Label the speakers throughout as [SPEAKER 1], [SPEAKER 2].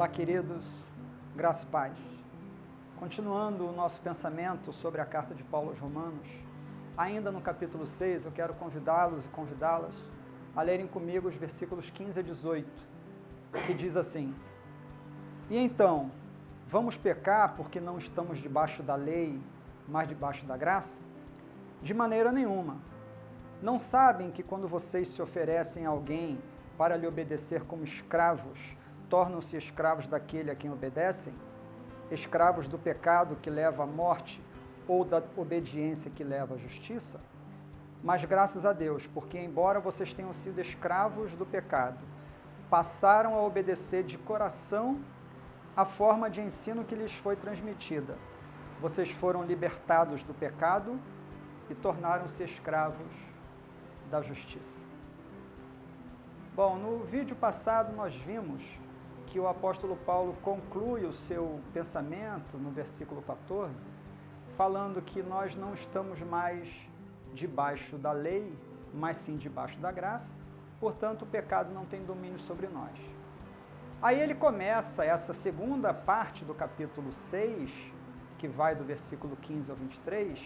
[SPEAKER 1] Olá, queridos, graça e paz. Continuando o nosso pensamento sobre a carta de Paulo aos Romanos, ainda no capítulo 6, eu quero convidá-los e convidá-las a lerem comigo os versículos 15 a 18, que diz assim: E então, vamos pecar porque não estamos debaixo da lei, mas debaixo da graça? De maneira nenhuma. Não sabem que quando vocês se oferecem a alguém para lhe obedecer como escravos, tornam-se escravos daquele a quem obedecem? Escravos do pecado que leva à morte ou da obediência que leva à justiça? Mas graças a Deus, porque embora vocês tenham sido escravos do pecado, passaram a obedecer de coração a forma de ensino que lhes foi transmitida. Vocês foram libertados do pecado e tornaram-se escravos da justiça. Bom, no vídeo passado nós vimos que o apóstolo Paulo conclui o seu pensamento no versículo 14, falando que nós não estamos mais debaixo da lei, mas sim debaixo da graça, portanto o pecado não tem domínio sobre nós. Aí ele começa essa segunda parte do capítulo 6, que vai do versículo 15 ao 23,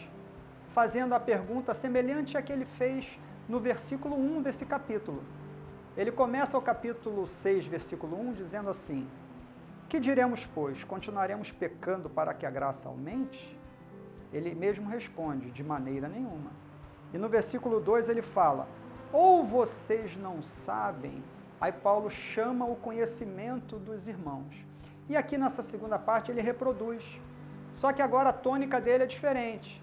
[SPEAKER 1] fazendo a pergunta semelhante à que ele fez no versículo 1 desse capítulo. Ele começa o capítulo 6, versículo 1, dizendo assim: Que diremos, pois? Continuaremos pecando para que a graça aumente? Ele mesmo responde: de maneira nenhuma. E no versículo 2 ele fala: Ou vocês não sabem? Aí Paulo chama o conhecimento dos irmãos. E aqui nessa segunda parte ele reproduz. Só que agora a tônica dele é diferente.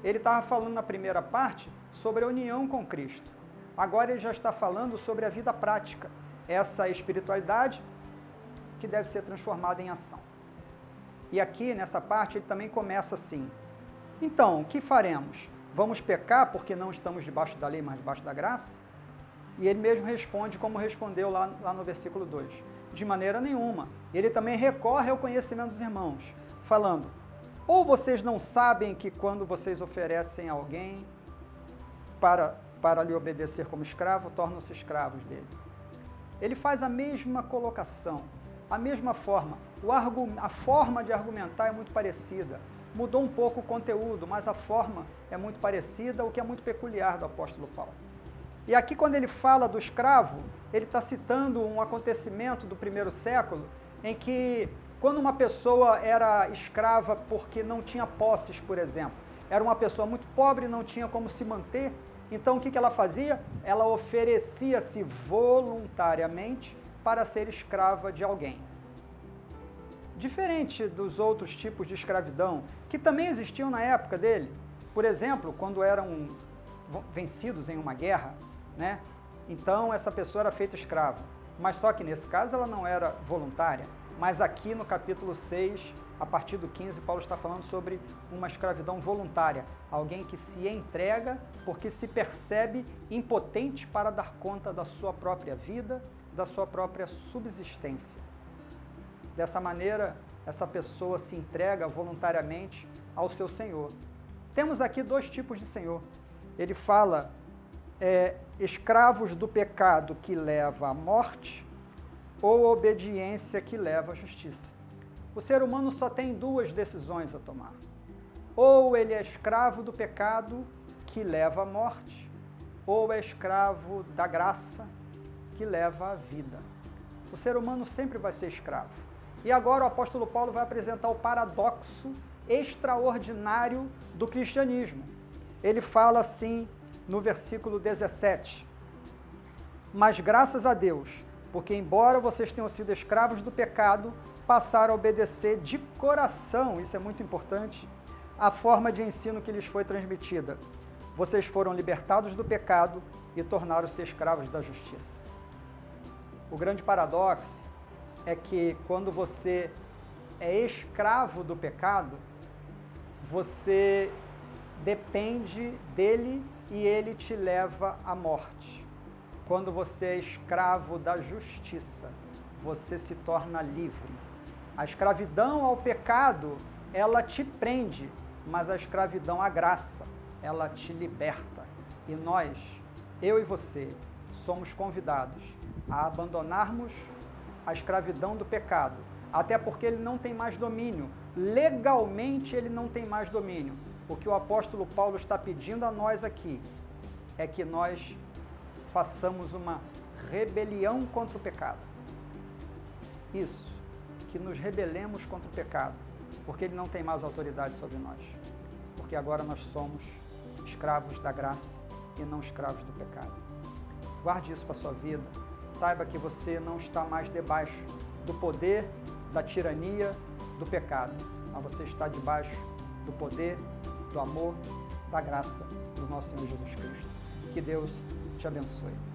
[SPEAKER 1] Ele estava falando na primeira parte sobre a união com Cristo. Agora ele já está falando sobre a vida prática, essa espiritualidade que deve ser transformada em ação. E aqui nessa parte ele também começa assim: Então, o que faremos? Vamos pecar porque não estamos debaixo da lei, mas debaixo da graça? E ele mesmo responde como respondeu lá no versículo 2: De maneira nenhuma. Ele também recorre ao conhecimento dos irmãos, falando: Ou vocês não sabem que quando vocês oferecem a alguém para lhe obedecer como escravo, tornam-se escravos dele? Ele faz a mesma colocação, a mesma forma. A forma de argumentar é muito parecida. Mudou um pouco o conteúdo, mas a forma é muito parecida, o que é muito peculiar do apóstolo Paulo. E aqui, quando ele fala do escravo, ele está citando um acontecimento do primeiro século, em que, quando uma pessoa era escrava porque não tinha posses, por exemplo, era uma pessoa muito pobre e não tinha como se manter, então o que ela fazia? Ela oferecia-se voluntariamente para ser escrava de alguém. Diferente dos outros tipos de escravidão, que também existiam na época dele. Por exemplo, quando eram vencidos em uma guerra, né? Então essa pessoa era feita escrava. Mas só que nesse caso ela não era voluntária. Mas aqui no capítulo 6, a partir do 15, Paulo está falando sobre uma escravidão voluntária. Alguém que se entrega porque se percebe impotente para dar conta da sua própria vida, da sua própria subsistência. Dessa maneira, essa pessoa se entrega voluntariamente ao seu Senhor. Temos aqui dois tipos de Senhor. Ele fala escravos do pecado que leva à morte ou obediência que leva à justiça. O ser humano só tem duas decisões a tomar. Ou ele é escravo do pecado que leva à morte, ou é escravo da graça que leva à vida. O ser humano sempre vai ser escravo. E agora o apóstolo Paulo vai apresentar o paradoxo extraordinário do cristianismo. Ele fala assim no versículo 17: Mas graças a Deus, porque embora vocês tenham sido escravos do pecado, passaram a obedecer de coração, isso é muito importante, a forma de ensino que lhes foi transmitida. Vocês foram libertados do pecado e tornaram-se escravos da justiça. O grande paradoxo é que quando você é escravo do pecado, você depende dele e ele te leva à morte. Quando você é escravo da justiça, você se torna livre. A escravidão ao pecado, ela te prende, mas a escravidão à graça, ela te liberta. E nós, eu e você, somos convidados a abandonarmos a escravidão do pecado, até porque ele não tem mais domínio. Legalmente ele não tem mais domínio. O que o apóstolo Paulo está pedindo a nós aqui é que nós façamos uma rebelião contra o pecado. Isso, que nos rebelemos contra o pecado, porque ele não tem mais autoridade sobre nós. Porque agora nós somos escravos da graça e não escravos do pecado. Guarde isso para a sua vida. Saiba que você não está mais debaixo do poder, da tirania, do pecado, mas você está debaixo do poder, do amor, da graça do nosso Senhor Jesus Cristo. Que Deus te abençoe.